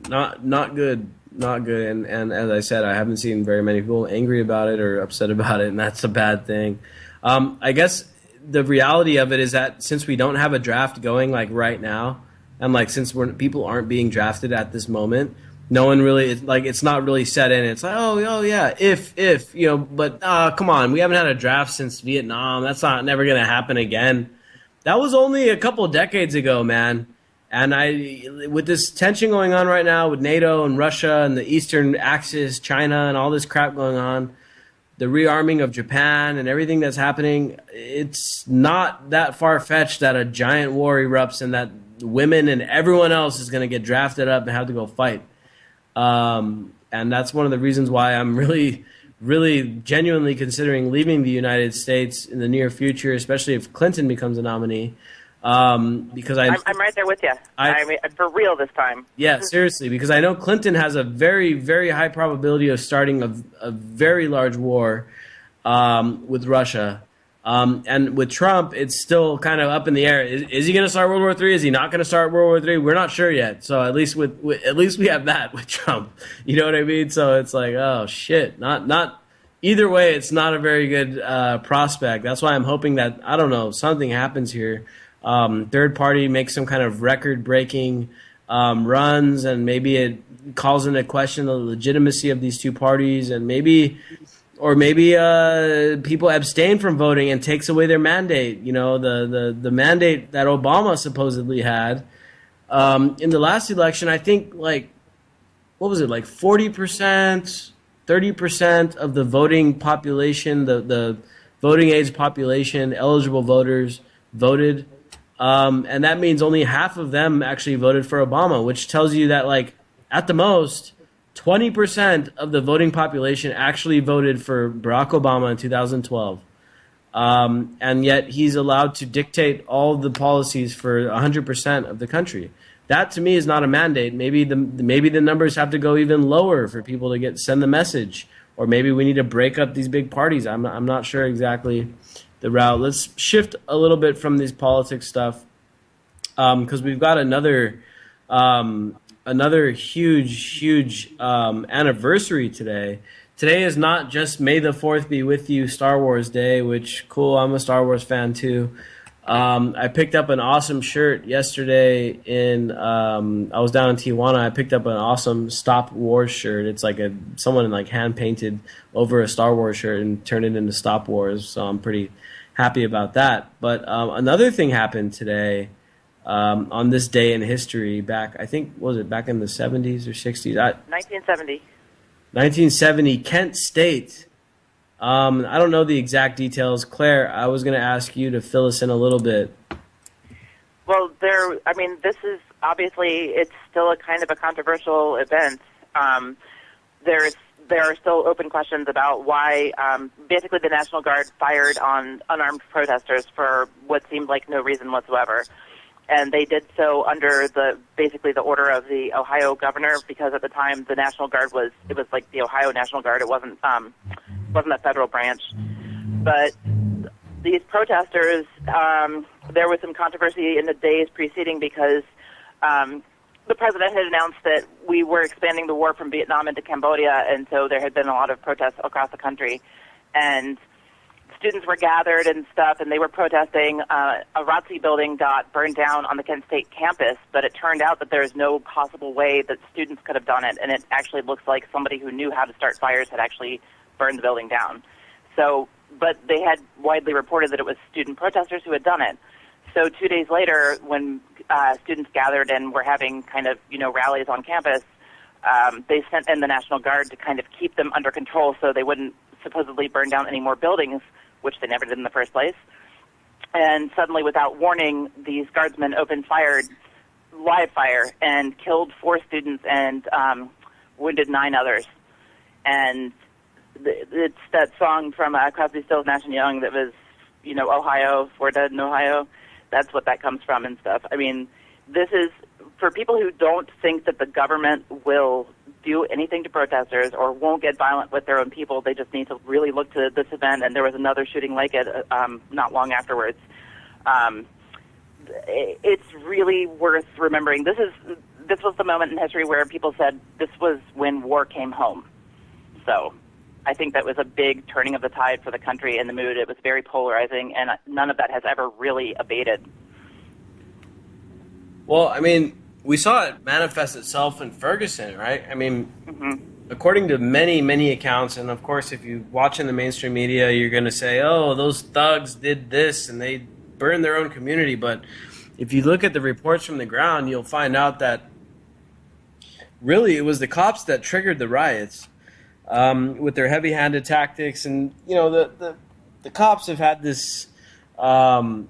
Not good. Not good. And as I said, I haven't seen very many people angry about it or upset about it, and that's a bad thing. I guess the reality of it is that since we don't have a draft going like right now, and like since people aren't being drafted at this moment, no one really, it's not really set in. It's like, oh yeah, if but come on, we haven't had a draft since Vietnam. That's never going to happen again. That was only a couple decades ago, man. And with this tension going on right now with NATO and Russia and the Eastern Axis, China, and all this crap going on, the rearming of Japan and everything that's happening, it's not that far-fetched that a giant war erupts and that women and everyone else is going to get drafted up and have to go fight. And that's one of the reasons why I'm really, really genuinely considering leaving the United States in the near future, especially if Clinton becomes a nominee. Because I'm right there with you. I mean, for real this time. Yeah, seriously, because I know Clinton has a very, very high probability of starting a very large war with Russia. And with Trump, it's still kind of up in the air. Is he going to start World War III? Is he not going to start World War III? We're not sure yet. So at least at least we have that with Trump. You know what I mean? So it's like, oh shit, not. Either way, it's not a very good prospect. That's why I'm hoping that, I don't know, something happens here. Third party makes some kind of record-breaking runs, and maybe it calls into question the legitimacy of these two parties, and maybe people abstain from voting and takes away their mandate. The mandate that Obama supposedly had in the last election. I think what was it, 40%, 30% of the voting population, the voting age population, eligible voters voted. And that means only half of them actually voted for Obama, which tells you that, at the most, 20% of the voting population actually voted for Barack Obama in 2012. And yet he's allowed to dictate all the policies for 100% of the country. That, to me, is not a mandate. Maybe the numbers have to go even lower for people to send the message. Or maybe we need to break up these big parties. I'm not sure exactly the route. Let's shift a little bit from this politics stuff, because we've got another huge anniversary today. Today is not just May the 4th be with you, Star Wars Day, which, cool, I'm a Star Wars fan too. I picked up an awesome shirt yesterday I was down in Tijuana. I picked up an awesome Stop Wars shirt. It's like someone hand painted over a Star Wars shirt and turned it into Stop Wars. So I'm pretty happy about that. But another thing happened today on this day in history. Back in the 70s or 60s? 1970. 1970, Kent State. I don't know the exact details. Claire, I was going to ask you to fill us in a little bit. Well, this is obviously, it's still a kind of a controversial event. There are still open questions about why basically the National Guard fired on unarmed protesters for what seemed like no reason whatsoever. And they did so under the order of the Ohio governor, because at the time the National Guard was like the Ohio National Guard. It wasn't a federal branch. But these protesters, there was some controversy in the days preceding because the president had announced that we were expanding the war from Vietnam into Cambodia, and so there had been a lot of protests across the country. And students were gathered and stuff, and they were protesting. A ROTC building got burned down on the Kent State campus, but it turned out that there's no possible way that students could have done it, and it actually looks like somebody who knew how to start fires had actually burned the building down. So, but they had widely reported that it was student protesters who had done it. So 2 days later, when students gathered and were having kind of, rallies on campus, they sent in the National Guard to kind of keep them under control so they wouldn't supposedly burn down any more buildings, which they never did in the first place. And suddenly, without warning, these guardsmen opened live fire, and killed 4 students and wounded 9 others. And it's that song from Crosby, Stills, Nash & Young that was, Ohio, 4 dead in Ohio. That's what that comes from and stuff. I mean, this is, for people who don't think that the government will do anything to protesters or won't get violent with their own people, they just need to really look to this event. And there was another shooting like it not long afterwards. It's really worth remembering. This was the moment in history where people said this was when war came home. So I think that was a big turning of the tide for the country and the mood. It was very polarizing, and none of that has ever really abated. Well, I mean, we saw it manifest itself in Ferguson, right? I mean, according to many, many accounts, and of course, if you watch in the mainstream media, you're going to say, oh, those thugs did this and they burned their own community. But if you look at the reports from the ground, you'll find out that really it was the cops that triggered the riots with their heavy-handed tactics. And, the cops have had this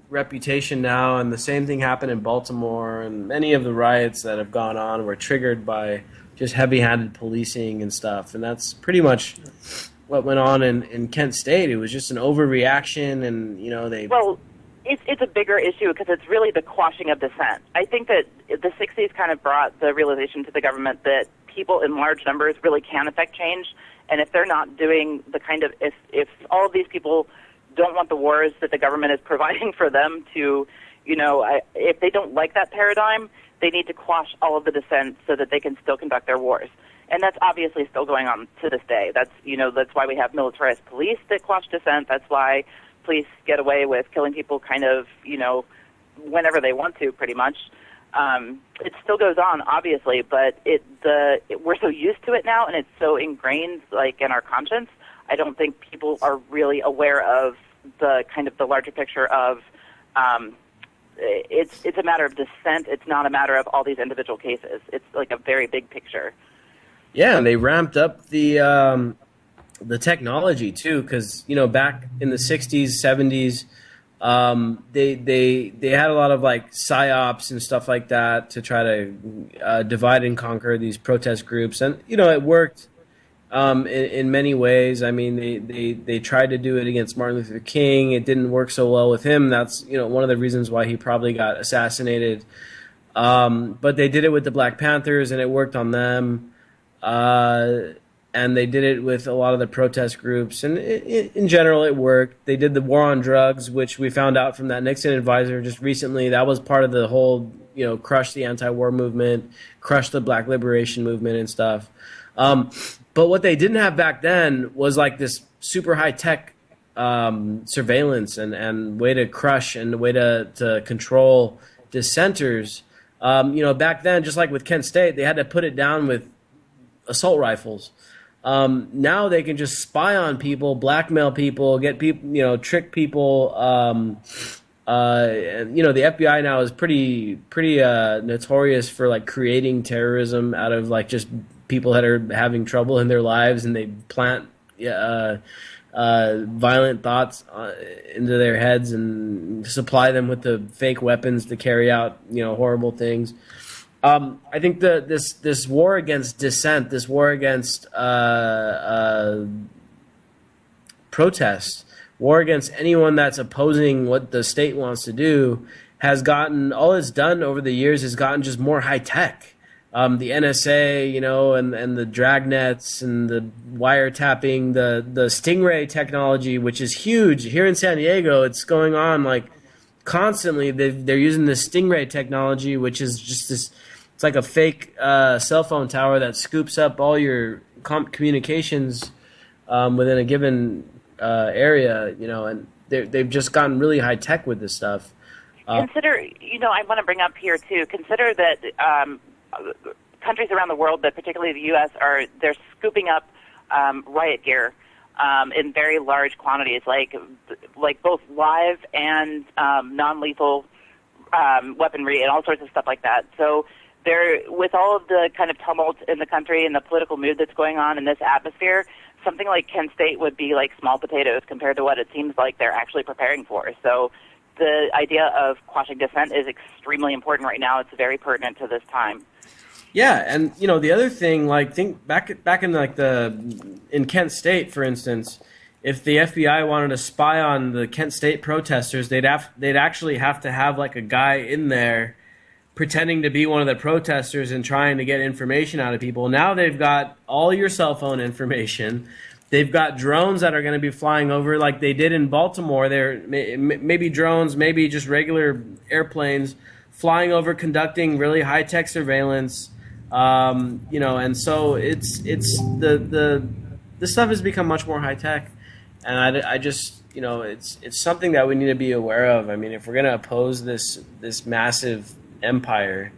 reputation now, and the same thing happened in Baltimore, and many of the riots that have gone on were triggered by just heavy-handed policing and stuff, and that's pretty much what went on in Kent State. It was just an overreaction, and Well, it's a bigger issue because it's really the quashing of dissent. I think that the 60s kind of brought the realization to the government that people in large numbers really can affect change, and if they're not doing the kind of, if all of these people don't want the wars that the government is providing for them to, if they don't like that paradigm, they need to quash all of the dissent so that they can still conduct their wars. And that's obviously still going on to this day. That's why we have militarized police that quash dissent. That's why police get away with killing people kind of, whenever they want to, pretty much. It still goes on, obviously, but we're so used to it now, and it's so ingrained, like, in our conscience. I don't think people are really aware of the kind of the larger picture of it's a matter of dissent. It's not a matter of all these individual cases. It's like a very big picture. Yeah, and they ramped up the technology too, because back in the 60s, 70s, they had a lot of like psyops and stuff like that to try to divide and conquer these protest groups, and it worked. In many ways. I mean, they tried to do it against Martin Luther King. It didn't work so well with him. That's one of the reasons why he probably got assassinated. But they did it with the Black Panthers, and it worked on them. And they did it with a lot of the protest groups, and in general, it worked. They did the war on drugs, which we found out from that Nixon advisor just recently. That was part of the whole, crush the anti-war movement, crush the Black liberation movement and stuff. But what they didn't have back then was like this super high-tech surveillance and way to crush and way to control dissenters. Back then, just like with Kent State, they had to put it down with assault rifles. Now they can just spy on people, blackmail people, get people, trick people. The FBI now is pretty notorious for like creating terrorism out of like just people that are having trouble in their lives, and they plant violent thoughts into their heads and supply them with the fake weapons to carry out horrible things. I think this war against dissent, this war against protest, war against anyone that's opposing what the state wants to do, has gotten, all it's done over the years has gotten just more high tech. The NSA, and the dragnets and the wiretapping, the Stingray technology, which is huge here in San Diego. It's going on like constantly. They're using the Stingray technology, which is just this. It's like a fake cell phone tower that scoops up all your communications within a given area, and they've just gotten really high tech with this stuff. Consider, I want to bring up here too. Consider that countries around the world, but particularly the U.S., they're scooping up riot gear in very large quantities, like both live and non-lethal weaponry and all sorts of stuff like that. So with all of the kind of tumult in the country and the political mood that's going on in this atmosphere, something like Kent State would be like small potatoes compared to what it seems like they're actually preparing for. So the idea of quashing dissent is extremely important right now. It's very pertinent to this time. Yeah, and the other thing, think back in in Kent State, for instance, if the FBI wanted to spy on the Kent State protesters, they'd actually have to have a guy in there pretending to be one of the protesters and trying to get information out of people. Now they've got all your cell phone information. They've got drones that are going to be flying over like they did in Baltimore. There maybe drones, maybe just regular airplanes flying over, conducting really high-tech surveillance. And so it's the stuff has become much more high-tech. And I just, it's something that we need to be aware of. I mean, if we're going to oppose this massive empire,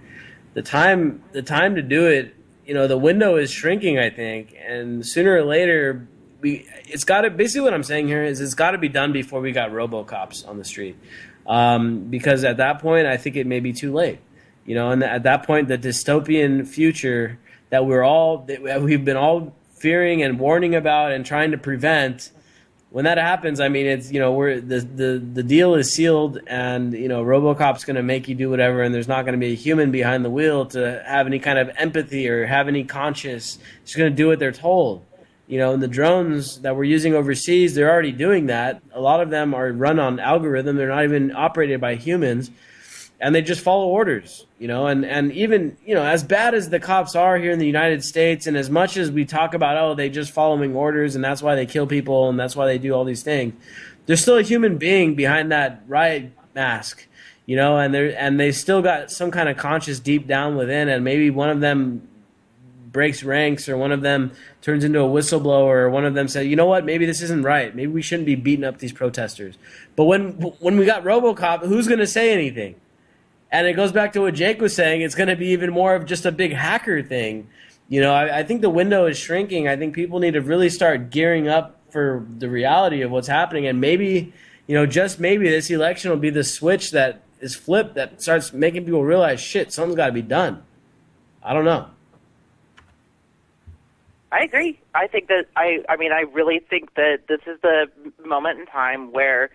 the time to do it, the window is shrinking, I think, and sooner or later it's got to, basically what I'm saying here is it's got to be done before we got RoboCops on the street, because at that point I think it may be too late, and at that point the dystopian future that we've been all fearing and warning about and trying to prevent. When that happens, I mean, it's the deal is sealed, and RoboCop's going to make you do whatever, and there's not going to be a human behind the wheel to have any kind of empathy or have any conscience. It's going to do what they're told. And the drones that we're using overseas, they're already doing that. A lot of them are run on algorithm; they're not even operated by humans, and they just follow orders. And even as bad as the cops are here in the United States, and as much as we talk about they just following orders and that's why they kill people and that's why they do all these things, there's still a human being behind that riot mask, and they still got some kind of conscience deep down within, and maybe one of them breaks ranks, or one of them turns into a whistleblower, or one of them says, maybe this isn't right, maybe we shouldn't be beating up these protesters. But when we got RoboCop, who's going to say anything? And it goes back to what Jake was saying. It's going to be even more of just a big hacker thing. I think the window is shrinking. I think people need to really start gearing up for the reality of what's happening. And maybe, just maybe this election will be the switch that is flipped that starts making people realize, shit, something's got to be done. I don't know. I agree. I think that, I really think that this is the moment in time where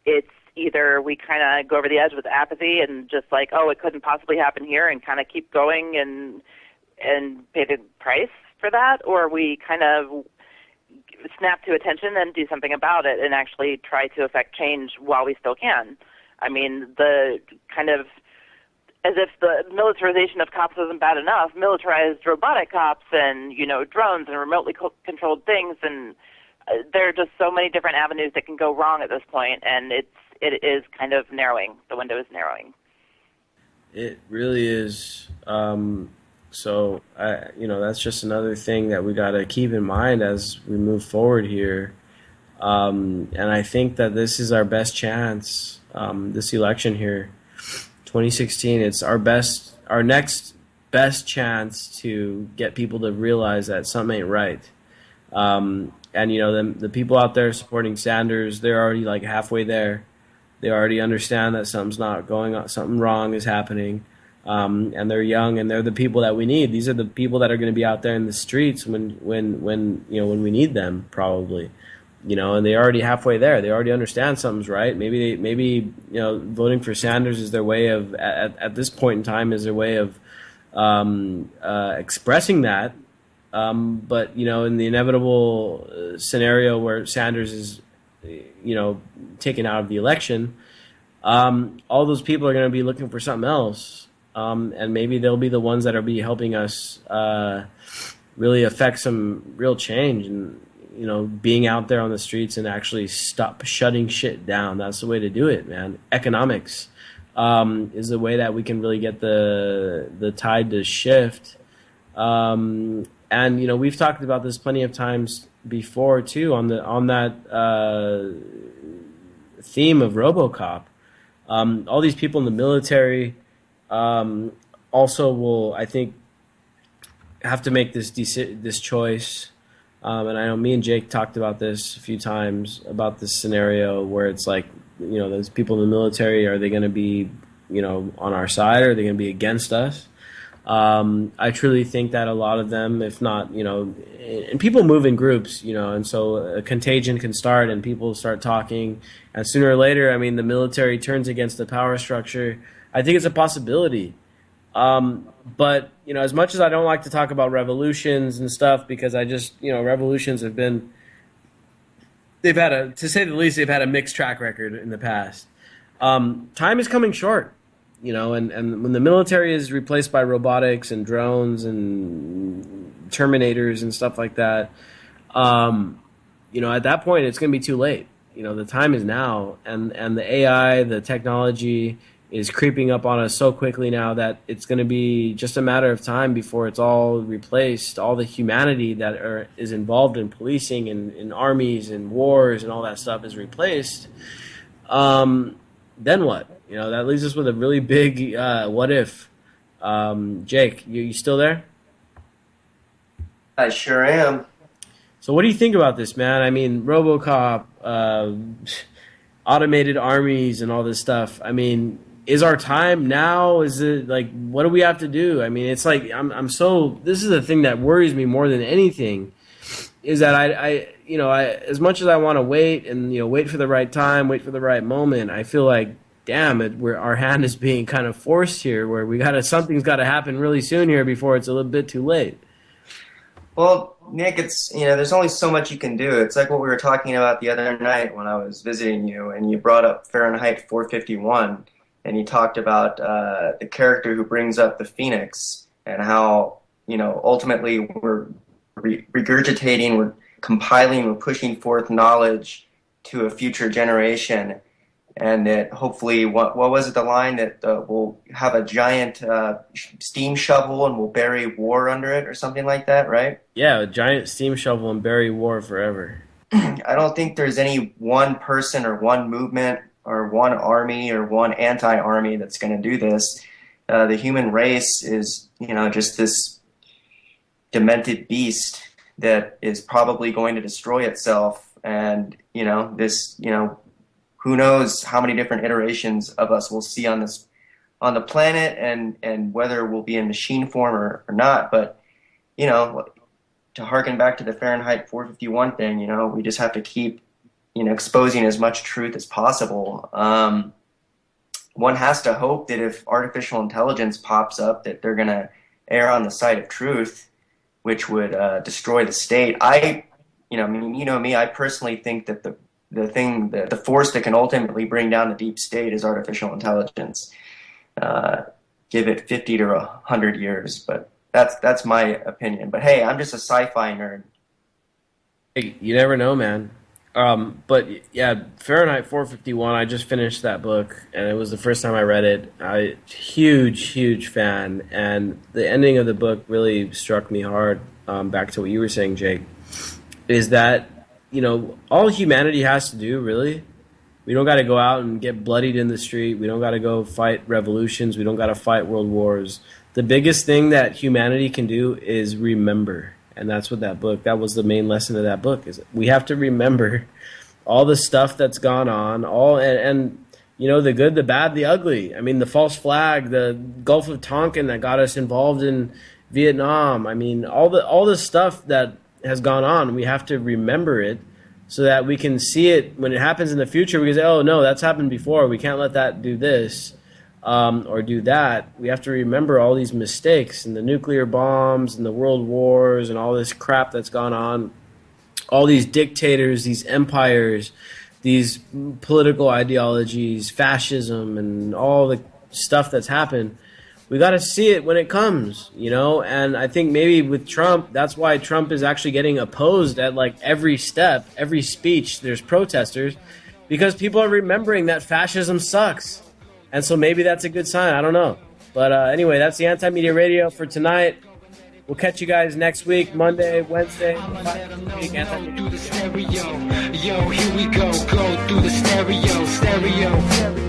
it's either we kind of go over the edge with apathy and just it couldn't possibly happen here, and kind of keep going and pay the price for that, or we kind of snap to attention and do something about it and actually try to affect change while we still can. I mean, the kind of, as if the militarization of cops wasn't bad enough, militarized robotic cops and, drones and remotely controlled things, and there are just so many different avenues that can go wrong at this point, and it is kind of narrowing. The window is narrowing. It really is. So, that's just another thing that we got to keep in mind as we move forward here. And I think that this is our best chance, this election here, 2016. It's our next best chance to get people to realize that something ain't right. And, the people out there supporting Sanders, they're already halfway there. They already understand that something's not going on, something wrong is happening, and they're young, and they're the people that we need. These are the people that are going to be out there in the streets when we need them, probably, and they're already halfway there. They already understand something's right. Maybe voting for Sanders is their way of at this point in time is their way of expressing that. But in the inevitable scenario where Sanders is taken out of the election, all those people are going to be looking for something else, and maybe they'll be the ones that are be helping us really affect some real change, and being out there on the streets and actually stop shutting shit down. That's the way to do it, man. Economics is the way that we can really get the tide to shift. And we've talked about this plenty of times before too on that theme of RoboCop. All these people in the military also will, I think, have to make this choice. And I know me and Jake talked about this a few times about this scenario where it's like, those people in the military, are they going to be, on our side, or are they going to be against us? I truly think that a lot of them, if not, and people move in groups, and so a contagion can start and people start talking, and sooner or later, I mean, the military turns against the power structure. I think it's a possibility. But, as much as I don't like to talk about revolutions and stuff, because I just, revolutions have been, to say the least, they've had a mixed track record in the past. Time is coming short. And when the military is replaced by robotics and drones and Terminators and stuff like that, at that point it's going to be too late. The time is now, and the AI, the technology is creeping up on us so quickly now that it's going to be just a matter of time before it's all replaced. All the humanity that is involved in policing and in armies and wars and all that stuff is replaced. Then what? That leaves us with a really big what if. Jake, you still there? I sure am. So what do you think about this, man? I mean, RoboCop, automated armies and all this stuff. I mean, is our time now? Is it like, what do we have to do? I mean, it's like, this is the thing that worries me more than anything, is that I as much as I want to wait and, wait for the right time, wait for the right moment, I feel like, damn it, our hand is being kind of forced here, where something's got to happen really soon here before it's a little bit too late. Well, Nick, it's, there's only so much you can do. It's like what we were talking about the other night when I was visiting you, and you brought up Fahrenheit 451, and you talked about the character who brings up the Phoenix, and how, ultimately we're regurgitating, we're compiling, we're pushing forth knowledge to a future generation. And that hopefully, what was it, the line that we'll have a giant steam shovel and we'll bury war under it or something like that, right? Yeah, a giant steam shovel and bury war forever. I don't think there's any one person or one movement or one army or one anti-army that's going to do this. The human race is, just this demented beast that is probably going to destroy itself. And, who knows how many different iterations of us we'll see on the planet, and whether we'll be in machine form or not. But, to harken back to the Fahrenheit 451 thing, we just have to keep, exposing as much truth as possible. One has to hope that if artificial intelligence pops up, that they're going to err on the side of truth, which would destroy the state. Me, I personally think that the force that can ultimately bring down the deep state is artificial intelligence. Give it 50 to 100 years, but that's my opinion. But hey, I'm just a sci-fi nerd. Hey, you never know, man. But yeah, Fahrenheit 451, I just finished that book, and it was the first time I read it. Huge fan, and the ending of the book really struck me hard, back to what you were saying, Jake, is that, all humanity has to do, really, we don't got to go out and get bloodied in the street. We don't got to go fight revolutions. We don't got to fight world wars. The biggest thing that humanity can do is remember. And that's what that was the main lesson of that book, is we have to remember all the stuff that's gone on, and the good, the bad, the ugly. I mean, the false flag, the Gulf of Tonkin that got us involved in Vietnam. I mean, all the stuff that has gone on, we have to remember it so that we can see it when it happens in the future. We can say, oh, no, that's happened before. We can't let that do this. Or do that. We have to remember all these mistakes and the nuclear bombs and the world wars and all this crap that's gone on. All these dictators, these empires, these political ideologies, fascism, and all the stuff that's happened. We got to see it when it comes, and I think maybe with Trump, that's why Trump is actually getting opposed at like every step, every speech. There's protesters because people are remembering that fascism sucks. And so maybe that's a good sign. I don't know. But anyway, that's the Anti-Media Radio for tonight. We'll catch you guys next week, Monday, Wednesday. Through the stereo, yo, here we go through the stereo.